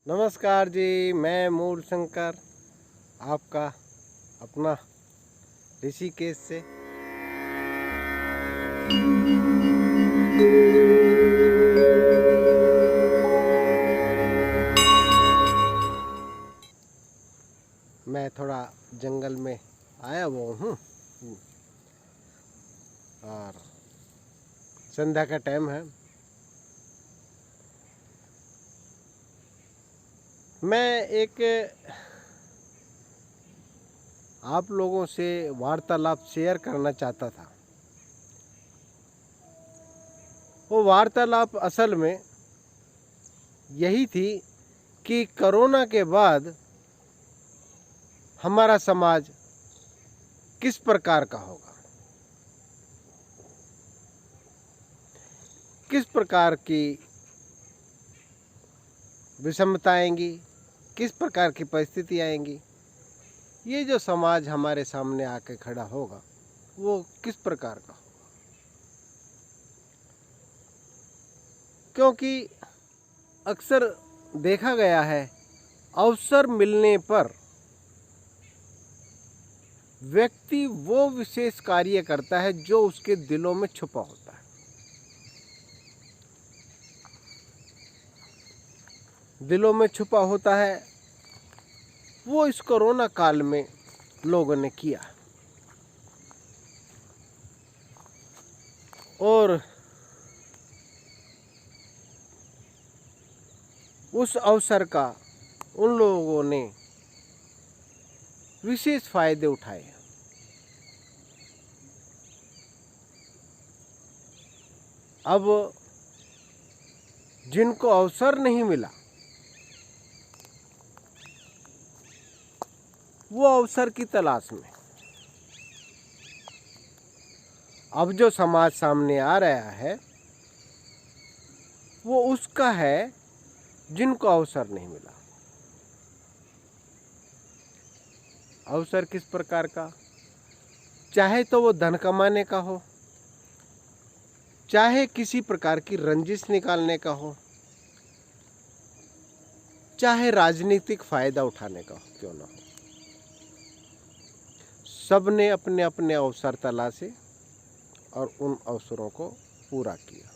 नमस्कार जी, मैं मूल शंकर आपका अपना ऋषिकेश से। मैं थोड़ा जंगल में आया हुआ हूँ और संध्या का टाइम है। मैं एक आप लोगों से वार्तालाप शेयर करना चाहता था। वो वार्तालाप असल में यही थी कि कोरोना के बाद हमारा समाज किस प्रकार का होगा, किस प्रकार की विषमता आएंगी, किस प्रकार की परिस्थिति आएंगी। ये जो समाज हमारे सामने आके खड़ा होगा वो किस प्रकार का होगा, क्योंकि अक्सर देखा गया है अवसर मिलने पर व्यक्ति वो विशेष कार्य करता है जो उसके दिलों में छुपा होता है। दिलों में छुपा होता है वो इस कोरोना काल में लोगों ने किया और उस अवसर का उन लोगों ने विशेष फायदे उठाए। अब जिनको अवसर नहीं मिला वो अवसर की तलाश में अब जो समाज सामने आ रहा है वो उसका है जिनको अवसर नहीं मिला। अवसर किस प्रकार का, चाहे तो वो धन कमाने का हो, चाहे किसी प्रकार की रंजिश निकालने का हो, चाहे राजनीतिक फायदा उठाने का हो, क्यों ना हो, सबने अपने अपने अवसर तलाशे और उन अवसरों को पूरा किया।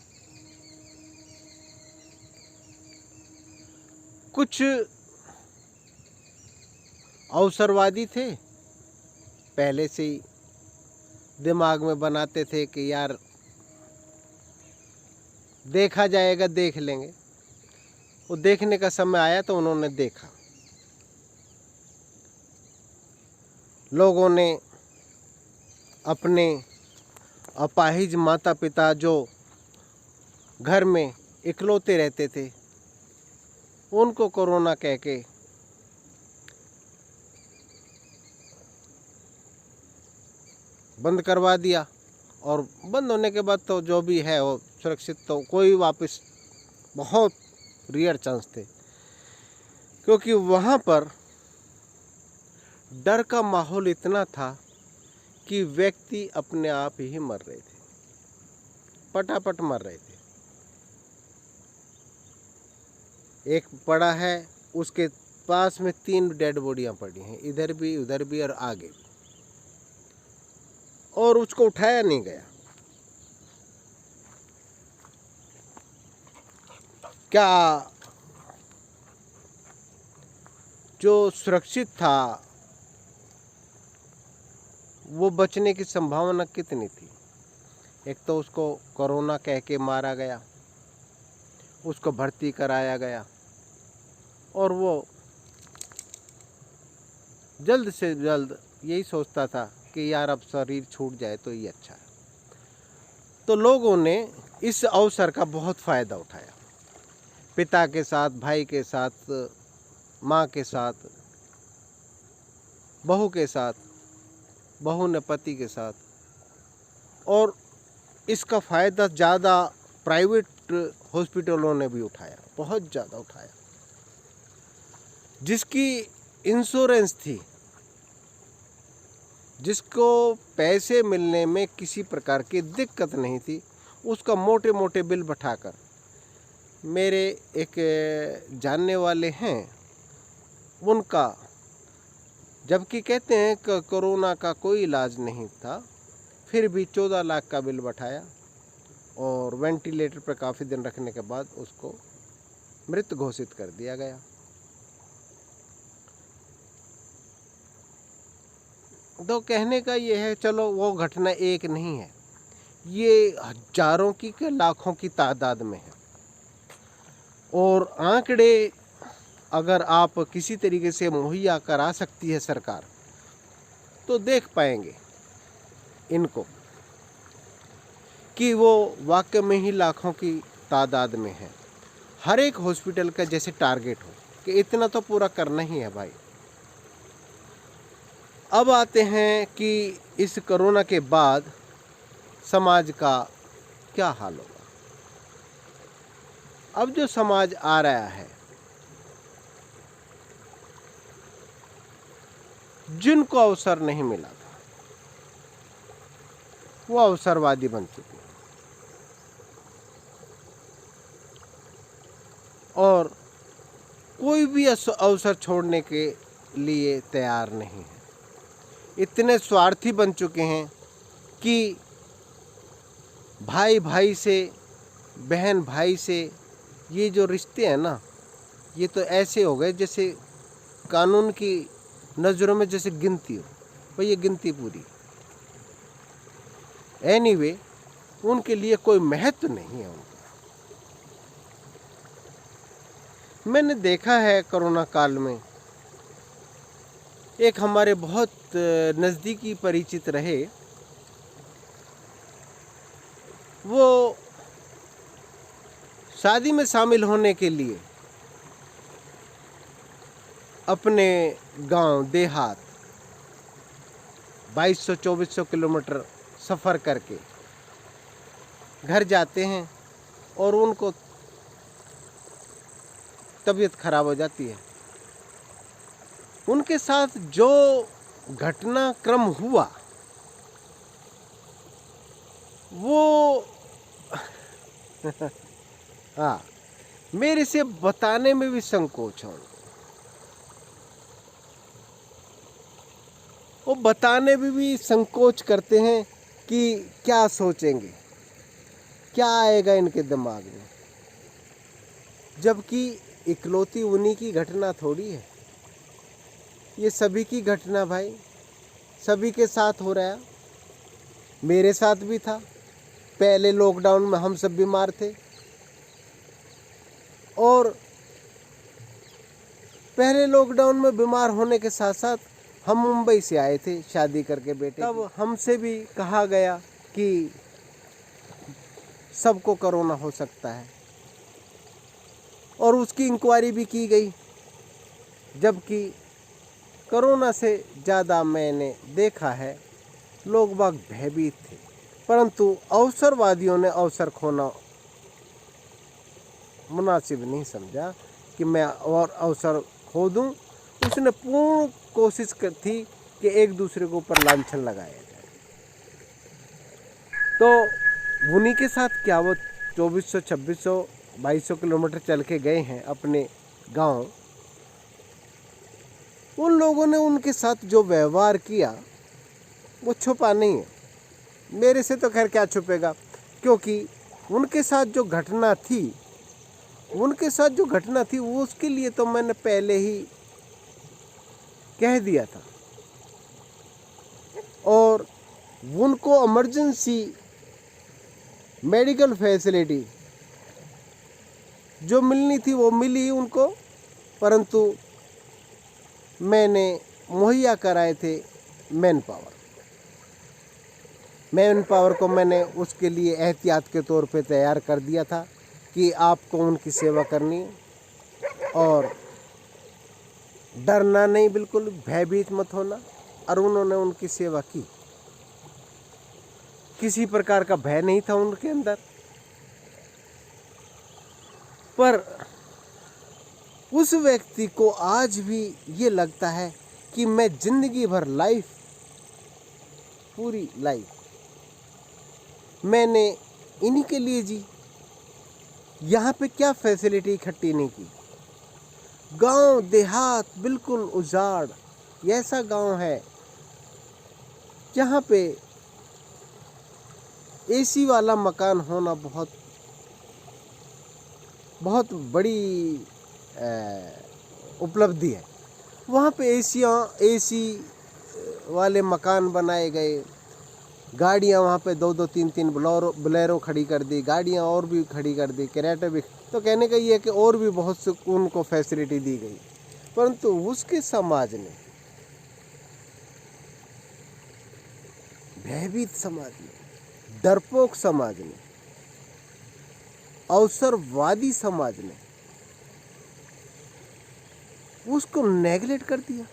कुछ अवसरवादी थे, पहले से ही दिमाग में बनाते थे कि यार देखा जाएगा, देख लेंगे। वो देखने का समय आया तो उन्होंने देखा। लोगों ने अपने अपाहिज माता पिता जो घर में इकलौते रहते थे उनको कोरोना कह के बंद करवा दिया और बंद होने के बाद तो जो भी है वो सुरक्षित, तो कोई वापस बहुत रेयर चांस थे, क्योंकि वहाँ पर डर का माहौल इतना था कि व्यक्ति अपने आप ही मर रहे थे, पटापट मर रहे थे। एक पड़ा है, उसके पास में 3 डेड बॉडियां पड़ी हैं, इधर भी उधर भी और आगे भी, और उसको उठाया नहीं गया। क्या जो सुरक्षित था वो बचने की संभावना कितनी थी? एक तो उसको कोरोना कह के मारा गया, उसको भर्ती कराया गया और वो जल्द से जल्द यही सोचता था कि यार अब शरीर छूट जाए तो ये अच्छा है। तो लोगों ने इस अवसर का बहुत फ़ायदा उठाया, पिता के साथ, भाई के साथ, माँ के साथ, बहू के साथ, बहू ने पति के साथ, और इसका फ़ायदा ज़्यादा प्राइवेट हॉस्पिटलों ने भी उठाया, बहुत ज़्यादा उठाया। जिसकी इंश्योरेंस थी, जिसको पैसे मिलने में किसी प्रकार की दिक्कत नहीं थी, उसका मोटे मोटे बिल बैठाकर मेरे एक जानने वाले हैं, उनका, जबकि कहते हैं कि कोरोना का कोई इलाज नहीं था, फिर भी 14 लाख का बिल बैठाया और वेंटिलेटर पर काफ़ी दिन रखने के बाद उसको मृत घोषित कर दिया गया। तो कहने का ये है, चलो वो घटना एक नहीं है, ये हजारों की के लाखों की तादाद में है। और आंकड़े अगर आप किसी तरीके से मुहैया करा सकती है सरकार, तो देख पाएंगे इनको कि वो वाकई में ही लाखों की तादाद में है। हर एक हॉस्पिटल का जैसे टारगेट हो कि इतना तो पूरा करना ही है भाई। अब आते हैं कि इस कोरोना के बाद समाज का क्या हाल होगा। अब जो समाज आ रहा है, जिनको अवसर नहीं मिला था वो अवसरवादी बन चुके हैं और कोई भी अवसर छोड़ने के लिए तैयार नहीं है। इतने स्वार्थी बन चुके हैं कि भाई भाई से, बहन भाई से, ये जो रिश्ते हैं ना, ये तो ऐसे हो गए जैसे कानून की नज़रों में जैसे गिनती हो, भाई ये गिनती पूरी। एनीवे, उनके लिए कोई महत्व नहीं है उनका। मैंने देखा है कोरोना काल में, एक हमारे बहुत नज़दीकी परिचित रहे, वो शादी में शामिल होने के लिए अपने गांव देहात 2200-2400 किलोमीटर सफ़र करके घर जाते हैं और उनको तबीयत खराब हो जाती है। उनके साथ जो घटनाक्रम हुआ वो हाँ, मेरे से बताने में भी संकोच है उनको। वो बताने में भी संकोच करते हैं कि क्या सोचेंगे, क्या आएगा इनके दिमाग में, जबकि इकलौती उन्हीं की घटना थोड़ी है, ये सभी की घटना भाई, सभी के साथ हो रहा है। मेरे साथ भी था, पहले लॉकडाउन में हम सब बीमार थे और पहले लॉकडाउन में बीमार होने के साथ साथ हम मुंबई से आए थे शादी करके बेटे। तब हमसे भी कहा गया कि सबको कोरोना हो सकता है और उसकी इंक्वायरी भी की गई, जबकि कोरोना से ज़्यादा मैंने देखा है लोग बाग भयभीत थे, परंतु अवसरवादियों ने अवसर खोना मुनासिब नहीं समझा कि मैं और अवसर खो दूं। उसने पूर्ण कोशिश थी कि एक दूसरे के ऊपर लांछन लगाया जाए। तो उन्हीं के साथ क्या वो 2400, 2600, 2200 किलोमीटर चल के गए हैं अपने गांव। उन लोगों ने उनके साथ जो व्यवहार किया वो छुपा नहीं है। मेरे से तो खैर क्या छुपेगा, क्योंकि उनके साथ जो घटना थी वो उसके लिए तो मैंने पहले ही कह दिया था और उनको इमरजेंसी मेडिकल फैसिलिटी जो मिलनी थी वो मिली उनको, परंतु मैंने मुहैया कराए थे मैन पावर को मैंने उसके लिए एहतियात के तौर पे तैयार कर दिया था कि आपको उनकी सेवा करनी है और डरना नहीं, बिल्कुल भयभीत मत होना। और उन्होंने उनकी सेवा की, किसी प्रकार का भय नहीं था उनके अंदर। पर उस व्यक्ति को आज भी ये लगता है कि मैं जिंदगी भर पूरी लाइफ मैंने इन्हीं के लिए जी, यहाँ पे क्या फैसिलिटी इकट्ठी नहीं की। गांव देहात बिल्कुल उजाड़, ऐसा गांव है जहाँ पे एसी वाला मकान होना बहुत बहुत बड़ी उपलब्धि है। वहाँ पे एसी वाले मकान बनाए गए, गाड़ियाँ वहाँ पे 2-2 3-3 बोलेरो खड़ी कर दी, गाड़ियाँ और भी खड़ी कर दी, कैरेटे भी। तो कहने का ये है कि और भी बहुत से उनको फैसिलिटी दी गई, परंतु उसके समाज ने, भयभीत समाज ने, डरपोक समाज ने, अवसरवादी समाज ने उसको नेगलेक्ट कर दिया,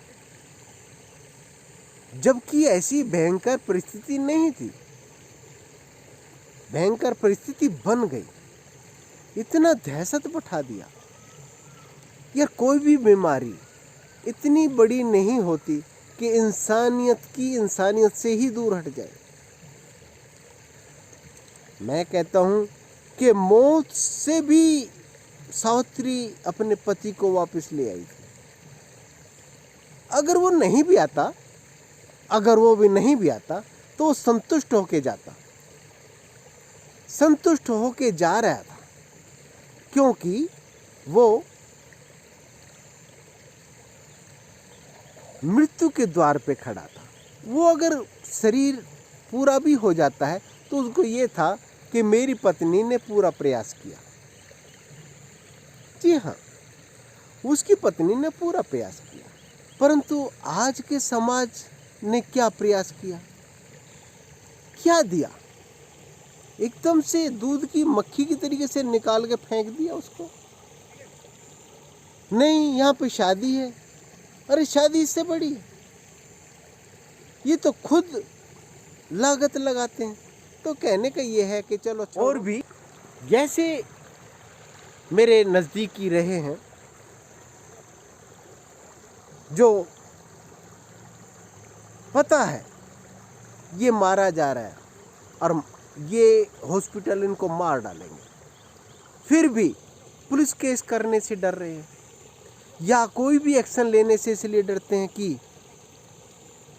जबकि ऐसी भयंकर परिस्थिति नहीं थी। भयंकर परिस्थिति बन गई, इतना दहशत बैठा दिया। यार कोई भी बीमारी इतनी बड़ी नहीं होती कि इंसानियत से ही दूर हट जाए। मैं कहता हूं कि मौत से भी सावित्री अपने पति को वापस ले आई थी। अगर वो नहीं भी आता तो वो संतुष्ट होके जाता, संतुष्ट होके जा रहा था, क्योंकि वो मृत्यु के द्वार पे खड़ा था। वो अगर शरीर पूरा भी हो जाता है तो उसको ये था कि मेरी पत्नी ने पूरा प्रयास किया। जी हाँ, उसकी पत्नी ने पूरा प्रयास किया, परंतु आज के समाज ने क्या प्रयास किया, क्या दिया? एकदम से दूध की मक्खी की तरीके से निकाल के फेंक दिया उसको। नहीं, यहाँ पे शादी है, अरे शादी इससे बड़ी है, ये तो खुद लागत लगाते हैं। तो कहने का ये है कि चलो और भी जैसे मेरे नज़दीकी रहे हैं जो पता है ये मारा जा रहा है और ये हॉस्पिटल इनको मार डालेंगे, फिर भी पुलिस केस करने से डर रहे हैं या कोई भी एक्शन लेने से इसलिए डरते हैं कि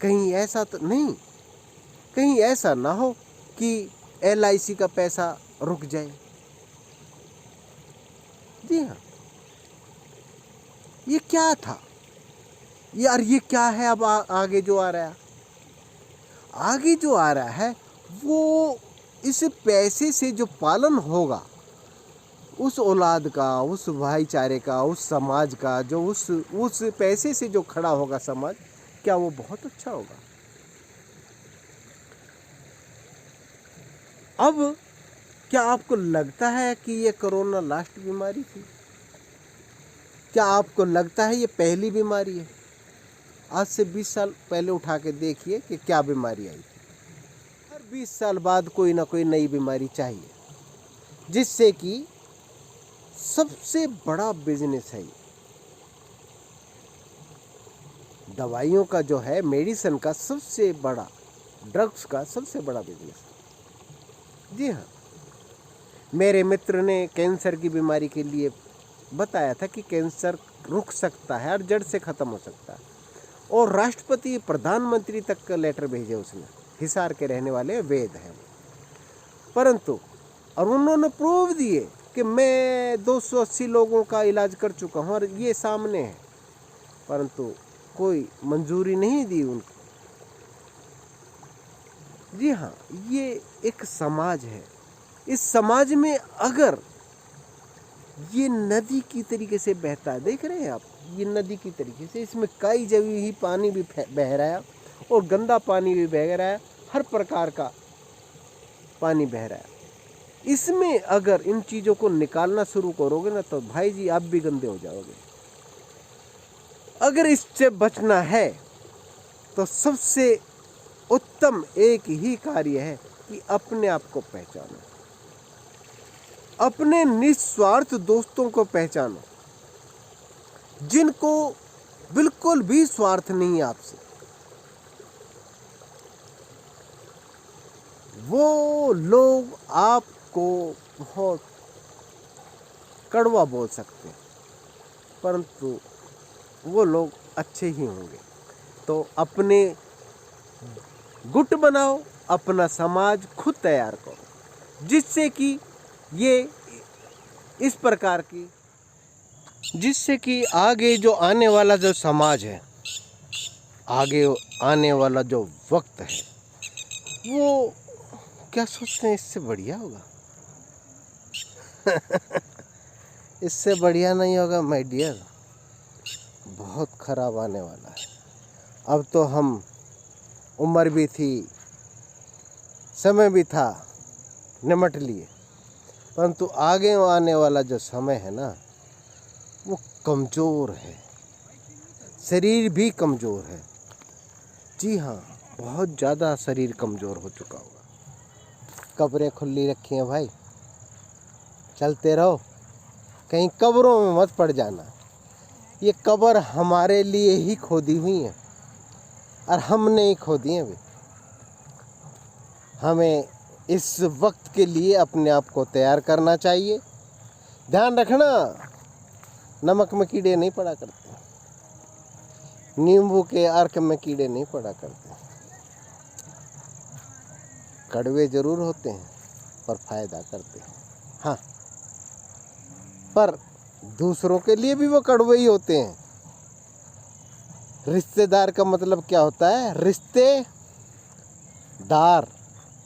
कहीं ऐसा तो नहीं, कहीं ऐसा ना हो कि LIC का पैसा रुक जाए। जी हाँ, ये क्या था यार, ये क्या है? अब आगे जो आ रहा है, आगे जो आ रहा है वो इस पैसे से जो पालन होगा उस औलाद का, उस भाईचारे का, उस समाज का, जो उस पैसे से जो खड़ा होगा समाज, क्या वो बहुत अच्छा होगा? अब क्या आपको लगता है कि ये कोरोना लास्ट बीमारी थी? क्या आपको लगता है ये पहली बीमारी है? आज से 20 साल पहले उठा के देखिए कि क्या बीमारी आई थी। हर 20 साल बाद कोई ना कोई नई बीमारी चाहिए, जिससे कि सबसे बड़ा बिजनेस है ये दवाइयों का, जो है मेडिसिन का सबसे बड़ा, ड्रग्स का सबसे बड़ा बिजनेस। जी हाँ, मेरे मित्र ने कैंसर की बीमारी के लिए बताया था कि कैंसर रुक सकता है और जड़ से ख़त्म हो सकता है, और राष्ट्रपति प्रधानमंत्री तक का लेटर भेजे उसने। हिसार के रहने वाले वेद हैं, परंतु और उन्होंने प्रूव दिए कि मैं 280 लोगों का इलाज कर चुका हूँ और ये सामने है, परंतु कोई मंजूरी नहीं दी उनको। जी हाँ, ये एक समाज है। इस समाज में अगर ये नदी की तरीके से बहता है, देख रहे हैं आप, ये नदी की तरीके से, इसमें कई जगह ही पानी भी बह रहा है और गंदा पानी भी बह रहा है, हर प्रकार का पानी बह रहा है। इसमें अगर इन चीज़ों को निकालना शुरू करोगे ना तो भाई जी आप भी गंदे हो जाओगे। अगर इससे बचना है तो सबसे उत्तम एक ही कार्य है कि अपने आप को पहचानो, अपने निस्वार्थ दोस्तों को पहचानो, जिनको बिल्कुल भी स्वार्थ नहीं है आपसे। वो लोग आपको बहुत कड़वा बोल सकते हैं, परंतु वो लोग अच्छे ही होंगे। तो अपने गुट बनाओ, अपना समाज खुद तैयार करो, जिससे कि ये इस प्रकार की, जिससे कि आगे जो आने वाला जो समाज है, आगे आने वाला जो वक्त है, वो क्या सोचते हैं इससे बढ़िया होगा। इससे बढ़िया नहीं होगा माय डियर, बहुत खराब आने वाला है। अब तो हम उम्र भी थी, समय भी था, निमट लिए, परंतु आगे आने वाला जो समय है ना, वो कमज़ोर है, शरीर भी कमज़ोर है। जी हाँ, बहुत ज़्यादा शरीर कमज़ोर हो चुका होगा। कब्रें खुली रखी हैं भाई, चलते रहो, कहीं कब्रों में मत पड़ जाना। ये कब्र हमारे लिए ही खोदी हुई है और हमने ही खोदी है। हमें इस वक्त के लिए अपने आप को तैयार करना चाहिए। ध्यान रखना, नमक में कीड़े नहीं पड़ा करते, नींबू के अर्क में कीड़े नहीं पड़ा करते। कड़वे जरूर होते हैं पर फायदा करते हैं, हाँ, पर दूसरों के लिए भी वो कड़वे ही होते हैं। रिश्तेदार का मतलब क्या होता है? रिश्तेदार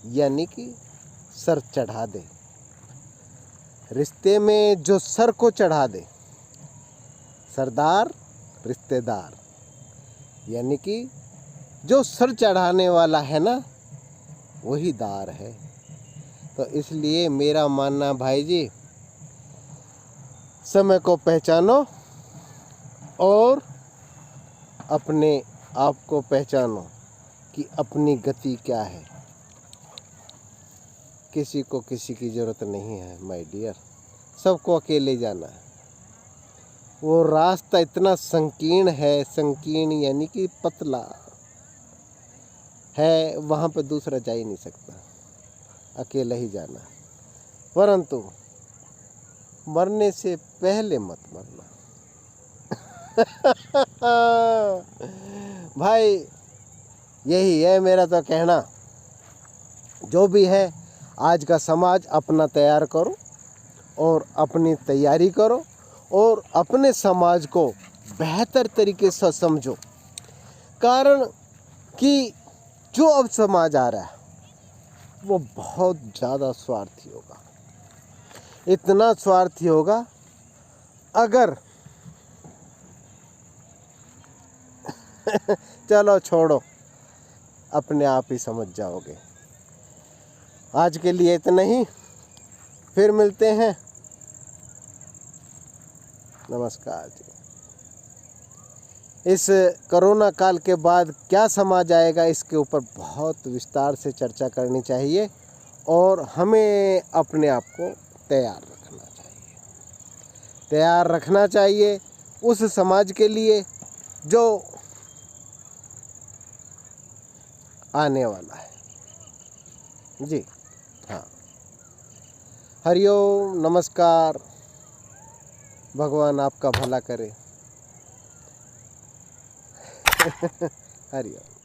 यानी कि सर चढ़ा दे, रिश्ते में जो सर को चढ़ा दे, सरदार रिश्तेदार, यानी कि जो सर चढ़ाने वाला है ना, वही दार है। तो इसलिए मेरा मानना भाई जी, समय को पहचानो और अपने आप को पहचानो कि अपनी गति क्या है। किसी को किसी की ज़रूरत नहीं है माय डियर, सबको अकेले जाना है। वो रास्ता इतना संकीर्ण है, संकीर्ण यानी कि पतला है, वहाँ पे दूसरा जा ही नहीं सकता, अकेला ही जाना। परंतु मरने से पहले मत मरना। भाई यही है मेरा तो कहना। जो भी है, आज का समाज अपना तैयार करो और अपनी तैयारी करो और अपने समाज को बेहतर तरीके से समझो। कारण कि जो अब समाज आ रहा है वो बहुत ज़्यादा स्वार्थी होगा, इतना स्वार्थी होगा, अगर चलो छोड़ो, अपने आप ही समझ जाओगे। आज के लिए इतना ही, फिर मिलते हैं। नमस्कार जी। इस कोरोना काल के बाद क्या समाज आएगा, इसके ऊपर बहुत विस्तार से चर्चा करनी चाहिए और हमें अपने आप को तैयार रखना चाहिए, तैयार रखना चाहिए उस समाज के लिए जो आने वाला है। जी हाँ, हरिओम, नमस्कार, भगवान आपका भला करे। हरिओम।